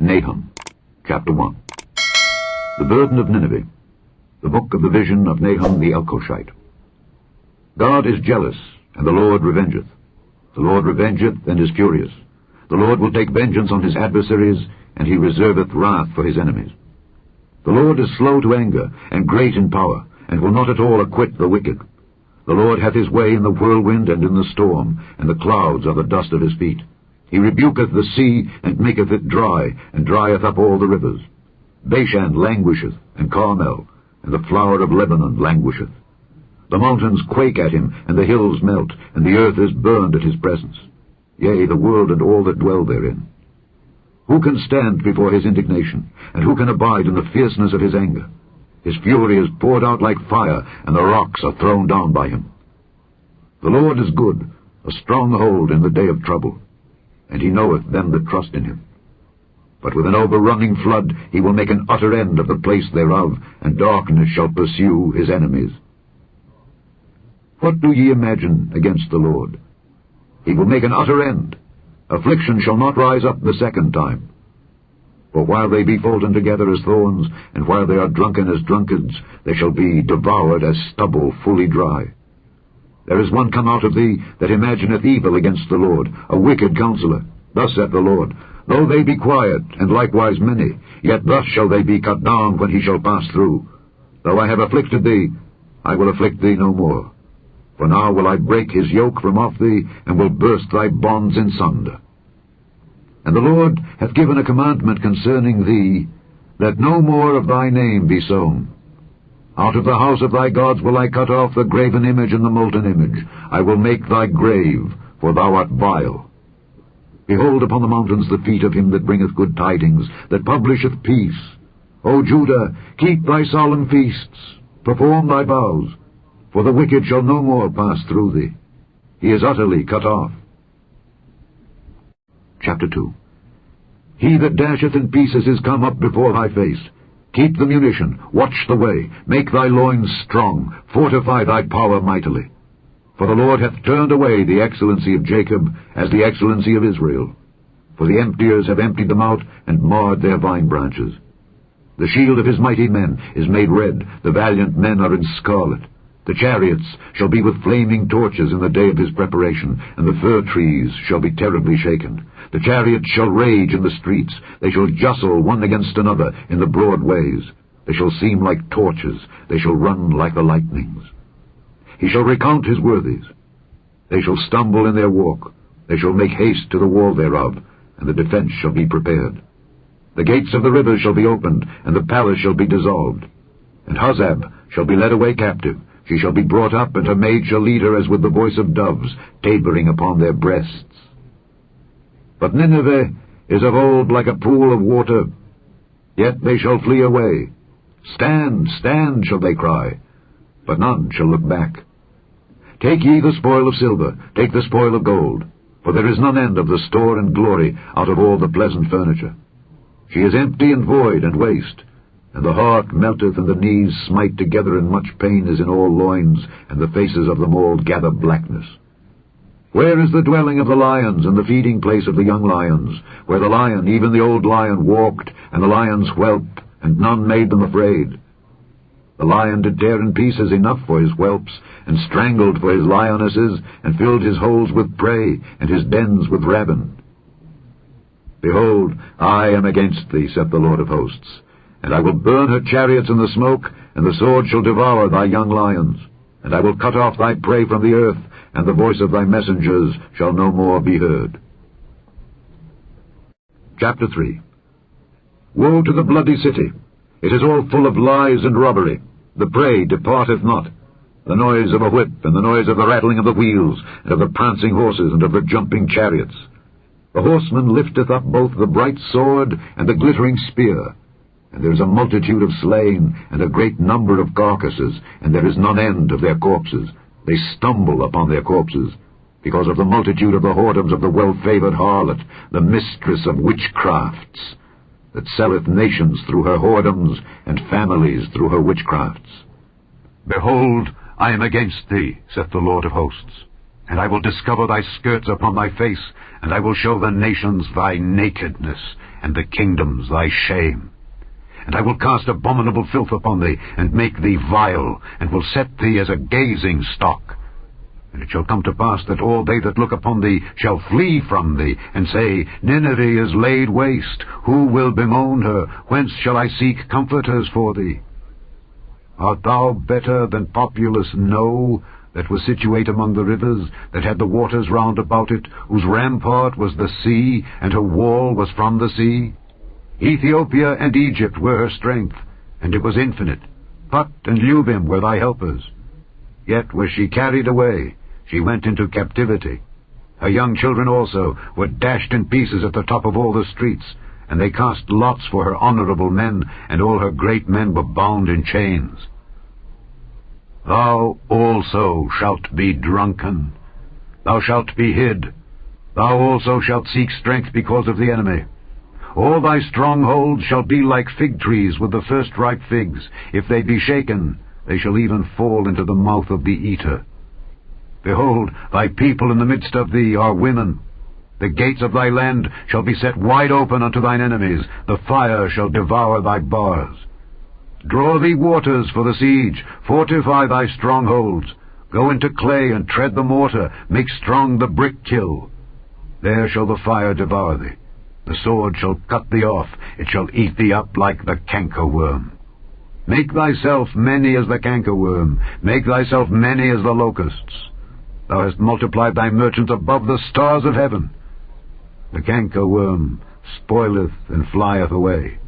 Nahum, chapter 1. The burden of Nineveh. The book of the vision of Nahum the Elkoshite. God is jealous, and the Lord revengeth. The Lord revengeth, and is furious. The Lord will take vengeance on his adversaries, and he reserveth wrath for his enemies. The Lord is slow to anger, and great in power, and will not at all acquit the wicked. The Lord hath his way in the whirlwind and in the storm, and the clouds are the dust of his feet. He rebuketh the sea, and maketh it dry, and drieth up all the rivers. Bashan languisheth, and Carmel, and the flower of Lebanon languisheth. The mountains quake at him, and the hills melt, and the earth is burned at his presence. Yea, the world and all that dwell therein. Who can stand before his indignation, and who can abide in the fierceness of his anger? His fury is poured out like fire, and the rocks are thrown down by him. The Lord is good, a stronghold in the day of trouble, and he knoweth them that trust in him. But with an overrunning flood he will make an utter end of the place thereof, and darkness shall pursue his enemies. What do ye imagine against the Lord? He will make an utter end. Affliction shall not rise up the second time. For while they be folden together as thorns, and while they are drunken as drunkards, they shall be devoured as stubble fully dry. There is one come out of thee that imagineth evil against the Lord, a wicked counselor. Thus saith the Lord, Though they be quiet, and likewise many, yet thus shall they be cut down when he shall pass through. Though I have afflicted thee, I will afflict thee no more. For now will I break his yoke from off thee, and will burst thy bonds in sunder. And the Lord hath given a commandment concerning thee, that no more of thy name be sown. Out of the house of thy gods will I cut off the graven image and the molten image. I will make thy grave, for thou art vile. Behold upon the mountains the feet of him that bringeth good tidings, that publisheth peace. O Judah, keep thy solemn feasts, perform thy vows, for the wicked shall no more pass through thee. He is utterly cut off. Chapter 2. He that dasheth in pieces is come up before thy face. Keep the munition, watch the way, make thy loins strong, fortify thy power mightily. For the Lord hath turned away the excellency of Jacob as the excellency of Israel. For the emptiers have emptied them out, and marred their vine branches. The shield of his mighty men is made red, the valiant men are in scarlet. The chariots shall be with flaming torches in the day of his preparation, and the fir trees shall be terribly shaken. The chariots shall rage in the streets, they shall jostle one against another in the broad ways. They shall seem like torches, they shall run like the lightnings. He shall recount his worthies. They shall stumble in their walk, they shall make haste to the wall thereof, and the defense shall be prepared. The gates of the rivers shall be opened, and the palace shall be dissolved. And Huzzab shall be led away captive. She shall be brought up, and her maid shall lead her as with the voice of doves, tabering upon their breasts. But Nineveh is of old like a pool of water, yet they shall flee away. Stand, stand, shall they cry, but none shall look back. Take ye the spoil of silver, take the spoil of gold, for there is none end of the store and glory out of all the pleasant furniture. She is empty and void and waste, and the heart melteth, and the knees smite together, and much pain is in all loins, and the faces of them all gather blackness. Where is the dwelling of the lions, and the feeding place of the young lions, where the lion, even the old lion, walked, and the lions whelp, and none made them afraid? The lion did tear in pieces enough for his whelps, and strangled for his lionesses, and filled his holes with prey, and his dens with rabble. Behold, I am against thee, saith the Lord of hosts, and I will burn her chariots in the smoke, and the sword shall devour thy young lions. And I will cut off thy prey from the earth, and the voice of thy messengers shall no more be heard. Chapter 3. Woe to the bloody city! It is all full of lies and robbery. The prey departeth not. The noise of a whip, and the noise of the rattling of the wheels, and of the prancing horses, and of the jumping chariots. The horseman lifteth up both the bright sword and the glittering spear. And there is a multitude of slain, and a great number of carcasses, and there is none end of their corpses. They stumble upon their corpses, because of the multitude of the whoredoms of the well-favoured harlot, the mistress of witchcrafts, that selleth nations through her whoredoms, and families through her witchcrafts. Behold, I am against thee, saith the Lord of hosts, And I will discover thy skirts upon thy face, and I will show the nations thy nakedness, and the kingdoms thy shame. And I will cast abominable filth upon thee, and make thee vile, and will set thee as a gazing stock. And it shall come to pass that all they that look upon thee shall flee from thee, and say, Nineveh is laid waste. Who will bemoan her? Whence shall I seek comforters for thee? Art thou better than populous No, that was situate among the rivers, that had the waters round about it, whose rampart was the sea, and her wall was from the sea? Ethiopia and Egypt were her strength, and it was infinite. Put and Lubim were thy helpers. Yet was she carried away, she went into captivity. Her young children also were dashed in pieces at the top of all the streets, and they cast lots for her honorable men, and all her great men were bound in chains. Thou also shalt be drunken, thou shalt be hid, thou also shalt seek strength because of the enemy. All thy strongholds shall be like fig trees with the first ripe figs. If they be shaken, they shall even fall into the mouth of the eater. Behold, thy people in the midst of thee are women. The gates of thy land shall be set wide open unto thine enemies. The fire shall devour thy bars. Draw thee waters for the siege. Fortify thy strongholds. Go into clay and tread the mortar. Make strong the brick kiln. There shall the fire devour thee. The sword shall cut thee off. It shall eat thee up like the cankerworm. Make thyself many as the cankerworm. Make thyself many as the locusts. Thou hast multiplied thy merchants above the stars of heaven. The cankerworm spoileth and flieth away.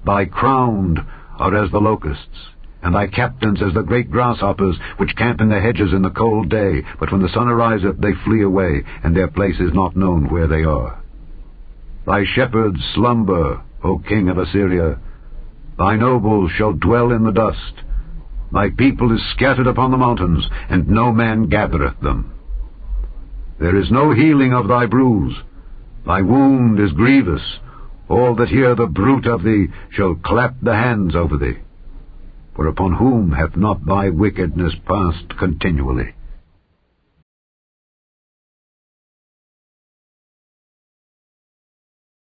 Thy crowned are as the locusts, and thy captains as the great grasshoppers, which camp in the hedges in the cold day, but when the sun ariseth they flee away, and their place is not known where they are. Thy shepherds slumber, O king of Assyria. Thy nobles shall dwell in the dust. Thy people is scattered upon the mountains, and no man gathereth them. There is no healing of thy bruise. Thy wound is grievous. All that hear the bruit of thee shall clap the hands over thee. For upon whom hath not thy wickedness passed continually?